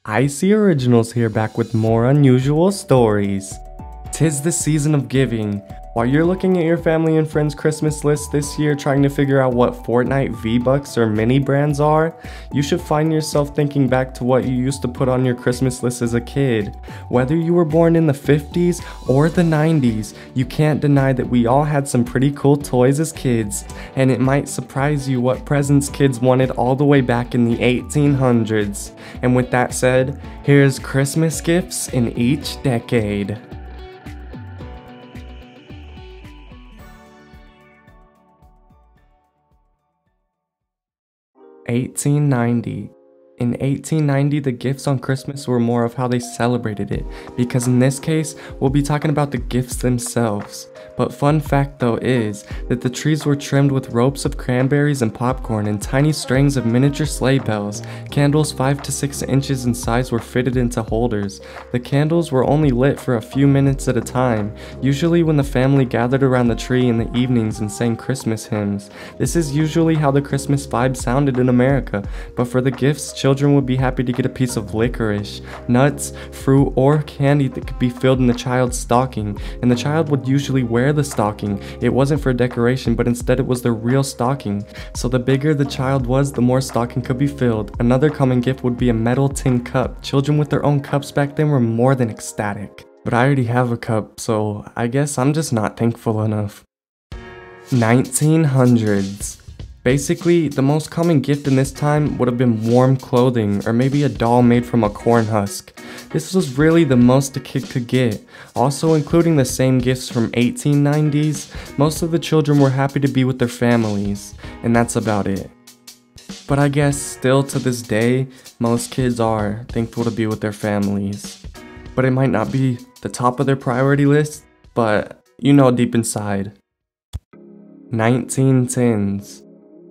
Icy Originals here, back with more unusual stories. 'Tis the season of giving. While you're looking at your family and friends' Christmas list this year trying to figure out what Fortnite V-Bucks or mini brands are, you should find yourself thinking back to what you used to put on your Christmas list as a kid. Whether you were born in the 50s or the 90s, you can't deny that we all had some pretty cool toys as kids, and it might surprise you what presents kids wanted all the way back in the 1800s. And with that said, here's Christmas gifts in each decade. 1890. In 1890, the gifts on Christmas were more of how they celebrated it, because in this case, we'll be talking about the gifts themselves. But fun fact though is that the trees were trimmed with ropes of cranberries and popcorn and tiny strings of miniature sleigh bells. Candles 5 to 6 inches in size were fitted into holders. The candles were only lit for a few minutes at a time, usually when the family gathered around the tree in the evenings and sang Christmas hymns. This is usually how the Christmas vibe sounded in America, but for the gifts, children would be happy to get a piece of licorice, nuts, fruit, or candy that could be filled in the child's stocking, and the child would usually wear the stocking. It wasn't for decoration, but instead it was the real stocking. So the bigger the child was, the more stocking could be filled. Another common gift would be a metal tin cup. Children with their own cups back then were more than ecstatic. But I already have a cup, so I guess I'm just not thankful enough. 1900s. Basically, the most common gift in this time would have been warm clothing, or maybe a doll made from a corn husk. This was really the most a kid could get. Also including the same gifts from 1890s, most of the children were happy to be with their families, and that's about it. But I guess still to this day, most kids are thankful to be with their families. But it might not be the top of their priority list, but you know deep inside. 1910s.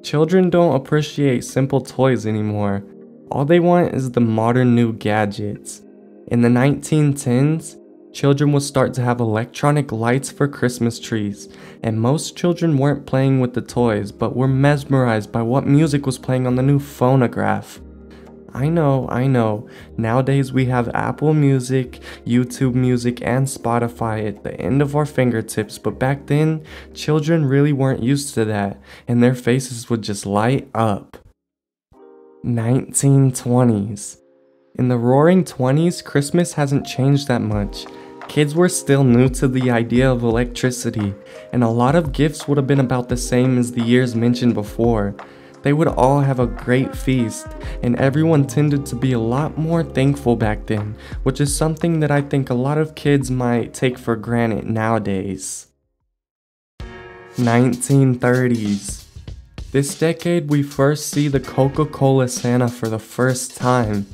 Children don't appreciate simple toys anymore. All they want is the modern new gadgets. In the 1910s, children would start to have electronic lights for Christmas trees, and most children weren't playing with the toys, but were mesmerized by what music was playing on the new phonograph. I know, nowadays we have Apple Music, YouTube Music, and Spotify at the end of our fingertips, but back then, children really weren't used to that, and their faces would just light up. 1920s. In the roaring 20s, Christmas hasn't changed that much. Kids were still new to the idea of electricity, and a lot of gifts would have been about the same as the years mentioned before. They would all have a great feast, and everyone tended to be a lot more thankful back then, which is something that I think a lot of kids might take for granted nowadays. 1930s. This decade we first see the Coca-Cola Santa for the first time.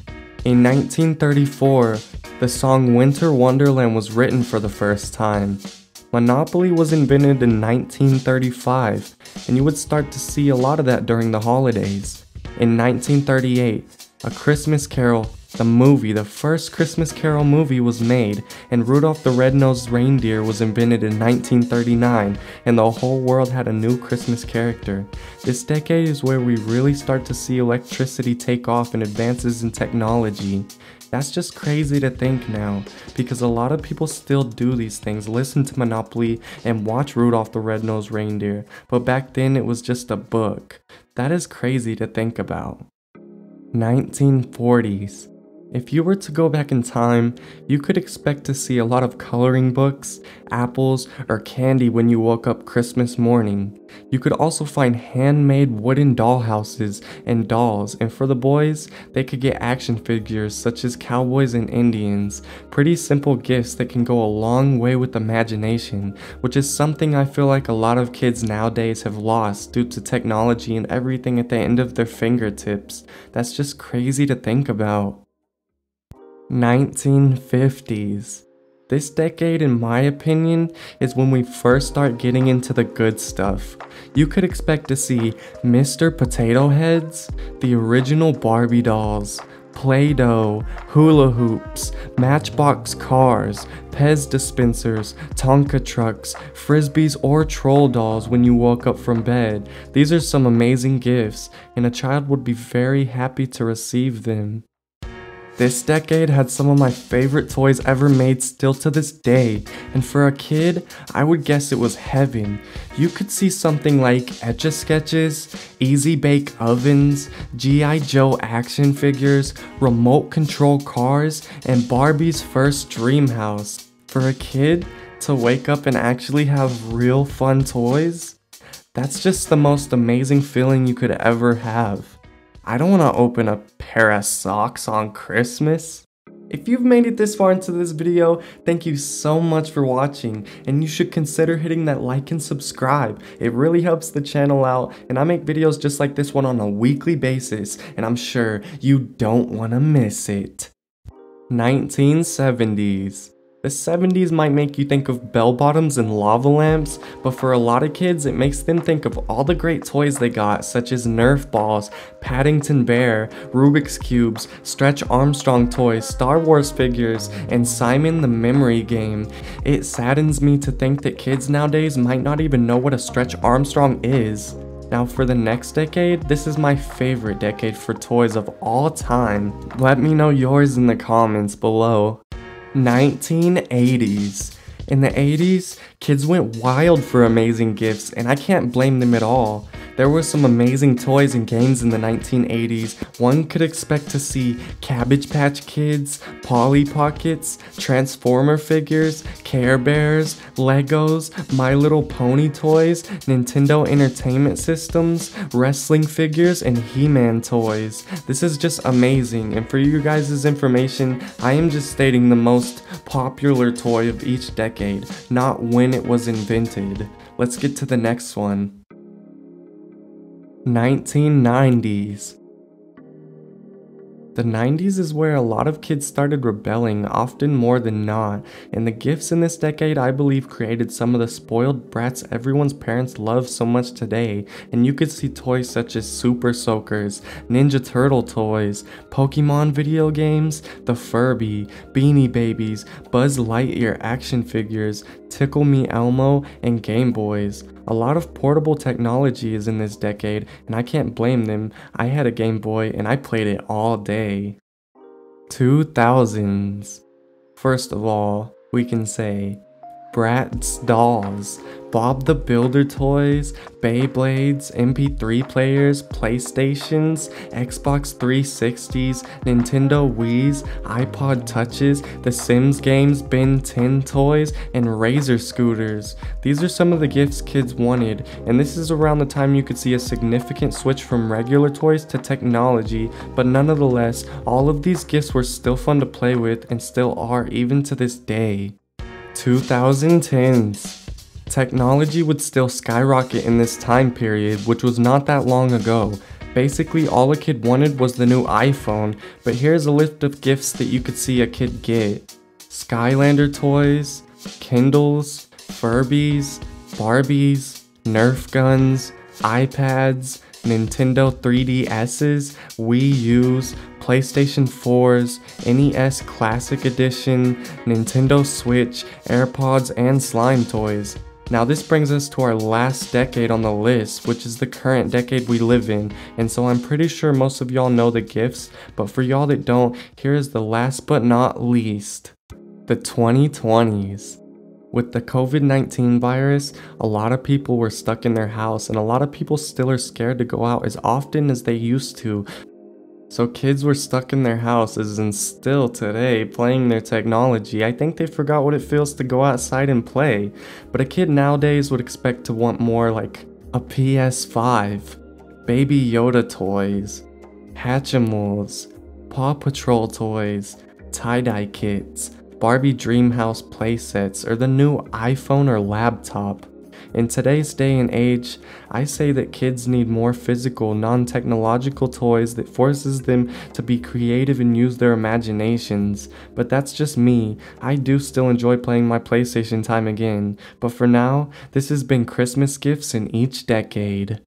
In 1934, the song Winter Wonderland was written for the first time. Monopoly was invented in 1935, and you would start to see a lot of that during the holidays. In 1938, A Christmas Carol, the movie, the first Christmas Carol movie was made, and Rudolph the Red-Nosed Reindeer was invented in 1939, and the whole world had a new Christmas character. This decade is where we really start to see electricity take off and advances in technology. That's just crazy to think now, because a lot of people still do these things, listen to Monopoly and watch Rudolph the Red-Nosed Reindeer, but back then it was just a book. That is crazy to think about. 1940s. If you were to go back in time, you could expect to see a lot of coloring books, apples, or candy when you woke up Christmas morning. You could also find handmade wooden dollhouses and dolls, and for the boys, they could get action figures such as cowboys and Indians. Pretty simple gifts that can go a long way with imagination, which is something I feel like a lot of kids nowadays have lost due to technology and everything at the end of their fingertips. That's just crazy to think about. 1950s. This decade, in my opinion, is when we first start getting into the good stuff. You could expect to see Mr. Potato Heads, the original Barbie dolls, Play-Doh, hula hoops, Matchbox cars, Pez dispensers, Tonka trucks, Frisbees, or troll dolls when you woke up from bed. These are some amazing gifts, and a child would be very happy to receive them. This decade had some of my favorite toys ever made still to this day, and for a kid, I would guess it was heaven. You could see something like Etch-a-Sketches, Easy Bake Ovens, G.I. Joe action figures, remote control cars, and Barbie's first dream house. For a kid to wake up and actually have real fun toys, that's just the most amazing feeling you could ever have. I don't want to open a pair of socks on Christmas. If you've made it this far into this video, thank you so much for watching, and you should consider hitting that like and subscribe. It really helps the channel out, and I make videos just like this one on a weekly basis, and I'm sure you don't want to miss it. 1970s. The 70s might make you think of bell-bottoms and lava lamps, but for a lot of kids it makes them think of all the great toys they got, such as Nerf balls, Paddington Bear, Rubik's Cubes, Stretch Armstrong toys, Star Wars figures, and Simon the Memory Game. It saddens me to think that kids nowadays might not even know what a Stretch Armstrong is. Now for the next decade, this is my favorite decade for toys of all time. Let me know yours in the comments below. 1980s. In the 80s, kids went wild for amazing gifts, and I can't blame them at all. There were some amazing toys and games in the 1980s. One could expect to see Cabbage Patch Kids, Polly Pockets, Transformer figures, Care Bears, Legos, My Little Pony toys, Nintendo Entertainment Systems, wrestling figures, and He-Man toys. This is just amazing, and for you guys' information, I am just stating the most popular toy of each decade, not when it was invented. Let's get to the next one. 1990s. The 90s is where a lot of kids started rebelling, often more than not, and the gifts in this decade I believe created some of the spoiled brats everyone's parents love so much today, and you could see toys such as Super Soakers, Ninja Turtle toys, Pokemon video games, the Furby, Beanie Babies, Buzz Lightyear action figures, Tickle Me Elmo, and Game Boys. A lot of portable technology is in this decade, and I can't blame them. I had a Game Boy and I played it all day. 2000s. First of all, we can say Bratz dolls, Bob the Builder toys, Beyblades, MP3 players, PlayStations, Xbox 360s, Nintendo Wiis, iPod Touches, The Sims games, Ben 10 toys, and Razor scooters. These are some of the gifts kids wanted, and this is around the time you could see a significant switch from regular toys to technology, but nonetheless, all of these gifts were still fun to play with and still are even to this day. 2010s. Technology would still skyrocket in this time period, which was not that long ago. Basically, all a kid wanted was the new iPhone, but here's a list of gifts that you could see a kid get. Skylander toys, Kindles, Furbies, Barbies, Nerf guns, iPads, Nintendo 3DS's, Wii U's, PlayStation 4's, NES Classic Edition, Nintendo Switch, AirPods, and slime toys. Now this brings us to our last decade on the list, which is the current decade we live in, and so I'm pretty sure most of y'all know the gifts, but for y'all that don't, here is the last but not least. The 2020s. With the COVID-19 virus, a lot of people were stuck in their house, and a lot of people still are scared to go out as often as they used to. So kids were stuck in their houses and still today playing their technology. I think they forgot what it feels to go outside and play. But a kid nowadays would expect to want more like a PS5, Baby Yoda toys, Hatchimals, Paw Patrol toys, tie-dye kits, Barbie Dreamhouse playsets, or the new iPhone or laptop. In today's day and age, I say that kids need more physical, non-technological toys that forces them to be creative and use their imaginations. But that's just me. I do still enjoy playing my PlayStation time again. But for now, this has been Christmas gifts in each decade.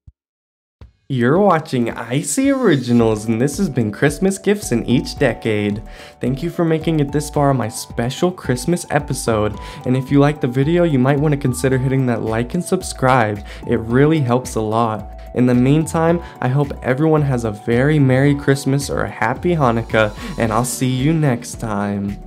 You're watching Icy Originals, and this has been Christmas gifts in each decade. Thank you for making it this far on my special Christmas episode, and if you liked the video, you might want to consider hitting that like and subscribe. It really helps a lot. In the meantime, I hope everyone has a very Merry Christmas or a Happy Hanukkah, and I'll see you next time.